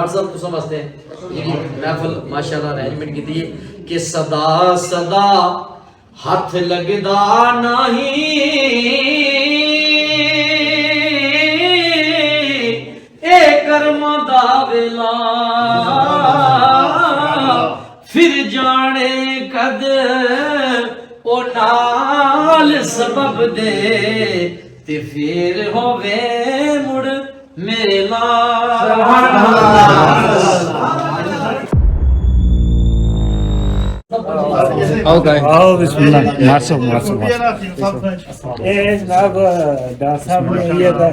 Doctor साहब तुम वास्ते जी महफिल माशाल्लाह अरेंजमेंट की है कि सदा सदा हाथ लगदा नहीं ए कर्मा दा वेला फिर जाने कद ओ नाल सबब दे ते फिर होवे मुड़ मेला। Okay. आओ बिस्मिल्लाह मार्शल मार्शल ये जनाब डॉक्टर साहब ने ये था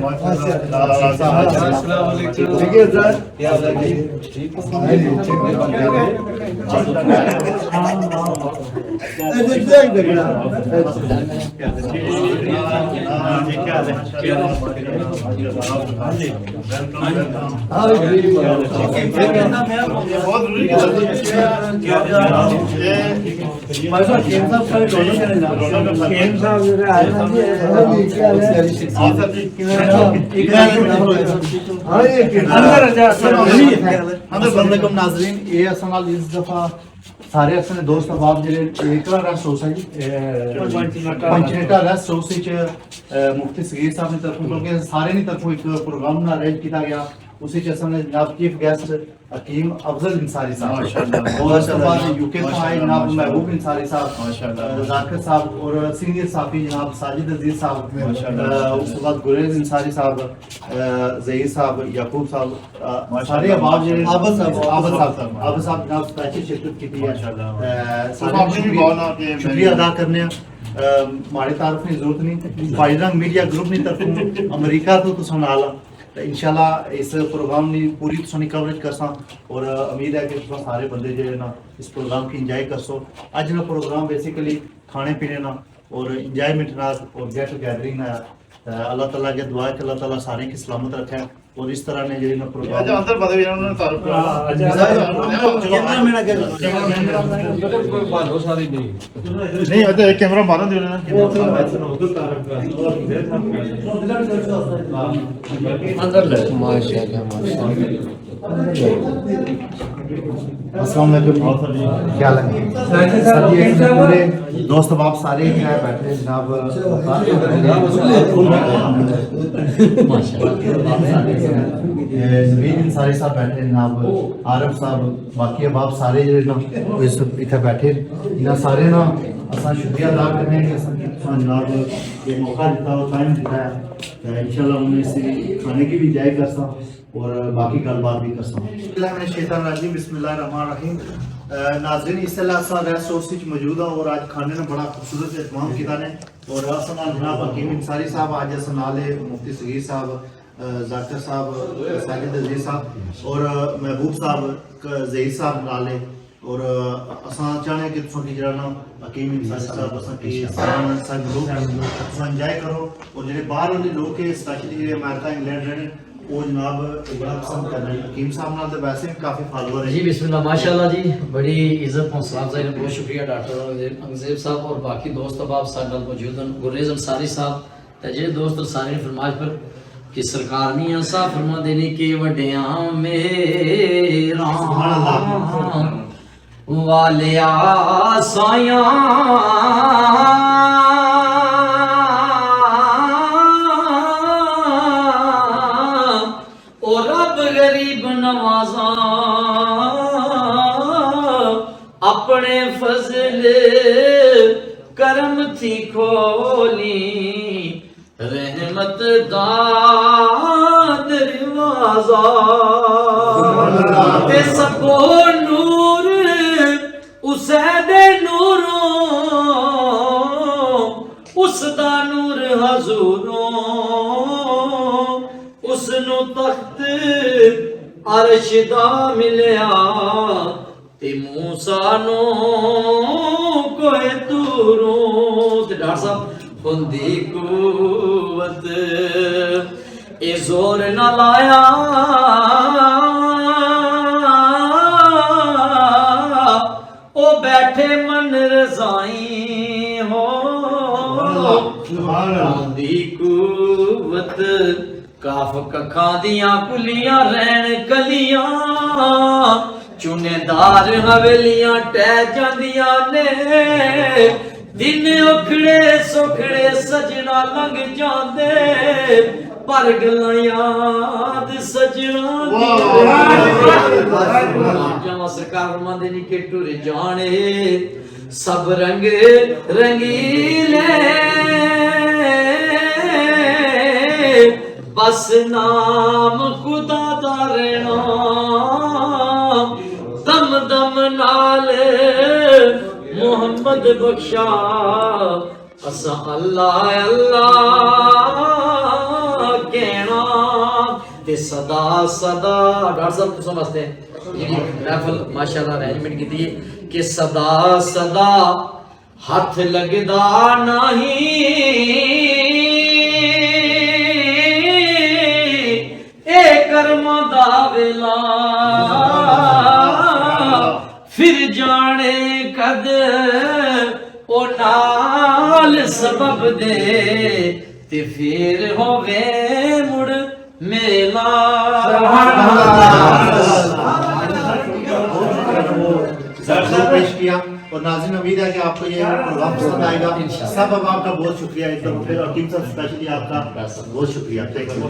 ठीक है सर नाजरीन ये असल इस दफा सारे अपने दोस्त अहबाब जिले एकला रेस्ट हाउस है जी पंचनेटा रेस्ट हाउस मुफ्ती सगीर साहब की तरफों क्योंकि सारे की तरफों एक प्रोग्राम अरेंज किया गया उसी ने जनाब चीफ गेस्ट हकीम अफजल अंसारी साहब और यूके से आए जनाब महबूब अंसारी साहब जाकिर साहब और सीनियर साफी जनाब साजिद अजीज साहब उसके बाद गुरेज अंसारी साहब ज़हीर साहब याकूब साहब सारे अहबाब जिले आबद साहब जनाब स्पेशल शिरकत की है शुक्रिया अदा करने माड़े तारफ की जरूरत नहीं फायदा मीडिया ग्रुप की तरफों अमरीका तो नाल इंशाल्लाह इस प्रोग्राम की पूरी तुसानी कवरेज करसा और उम्मीद है कि तुम सारे बंदे जो ना इस प्रोग्राम की इंजॉय करसो। अज ना प्रोग्राम बेसिकली खाने पीने ना और इंजॉयमेंट ना और गेट टुगेदरिंग ना अल्लाह ताला के दुआ है कि अल्लाह ताला सारे की सलामत रखे और इस तरह ने जो ना प्रोग्राम अंदर पता भी उन्होंने तारुफ करा नहीं अरे एक कैमरा मारो दे ना अंदर ले माशाल्लाह माशाल्लाह अस्सलाम वालेकुम क्या लगे पूरे दोस्त बाप सारे यहाँ बैठे जनाब नवीन अंसारी साहब बैठे जनाब आरफ साहब बाकी बाप सारे जो इतने बैठे इन्हें सारे ना असा शुक्रिया अदा करने जनाब ये मौका दिता और टाइम दिता है इंशाल्लाह उन्हें इस खाने की भी जाए कर और बाकी गलबात भी कर बिस्मिल्लाहिर्रहमानिर्रहीम। नाज़रीन इस रेस्ट हाउस मौजूद है और आज खाने ने बड़ा खूबसूरत एहतमाम किया ने और जनाब हकीम अंसारी साहब आज अस नाल मुफ्ती सगीर साहब जाकिर साहब साजिद अजीज साहब और महबूब साहब ज़हीर साहब नाल और असा चाहते कि तुम जो ना हकीम अंसारी साहब इंजॉय करो और जो बाहर वाले लोग स्पेशली जो अमेरिका इंग्लैंड रहने वो जनाब बड़ा पसंद कर रहे हैं हकीम साहब नाल तो वैसे भी काफ़ी फॉलोअर है जी बिस्मिल्लाह माशाल्लाह जी बड़ी इज्जत और सलाम जाहिर बहुत शुक्रिया डॉक्टर अंगज़ेब साहब और बाकी दोस्त अहबाब साथ मौजूद हैं गुरेज अंसारी साहब तजे दोस्त सारे फरमाइश पर कि सरकार ने ऐसा फरमा देने के वड्डिया मेरा वालिया साया नवाजा अपने फजल करम थी खोली रहमत दा दरवाजा ते सबो नूर उसे दे नूरों उसदा नूर हजूरों उसनु तख्त अर्श दा मिलया ते मूसा नो कोई दूरों ते डॉक्टर साहब खुदी कुवत ए जोर न लाया ओ बैठे मन रजाई हो खुदी कुवत काफ कखां दियां कुलियां रहन कलियां चुनेदार हवेलियां टह जांदियां ने दिन उखड़े सुखड़े सजना लंघ जांदे पर गल्लां याद सजना जावा सरकार फरमांदे ने कि टुर जाने सब रंग रंगीले बस नाम खुदा दा रहना दम दम नाल मोहम्मद बख्शा असा अल्लाह अल्लाह कहना ते सदा सदा डॉक्टर साहब तुम समझते हैं जी महफिल माशाल्लाह अरेंजमेंट की थी कि सदा सदा हाथ लगदा नहीं कर्मा दा वेला फिर जाने कद ओ नाल सबब दे ते फिर होवे मुड़ मेला पेश किया और नाज़रीन उम्मीद है कि आपको ये प्रोग्राम पसंद आएगा। सब अब आपका बहुत शुक्रिया, एक दफा फिर और टीम सब स्पेशली आपका बहुत शुक्रिया। Thank you.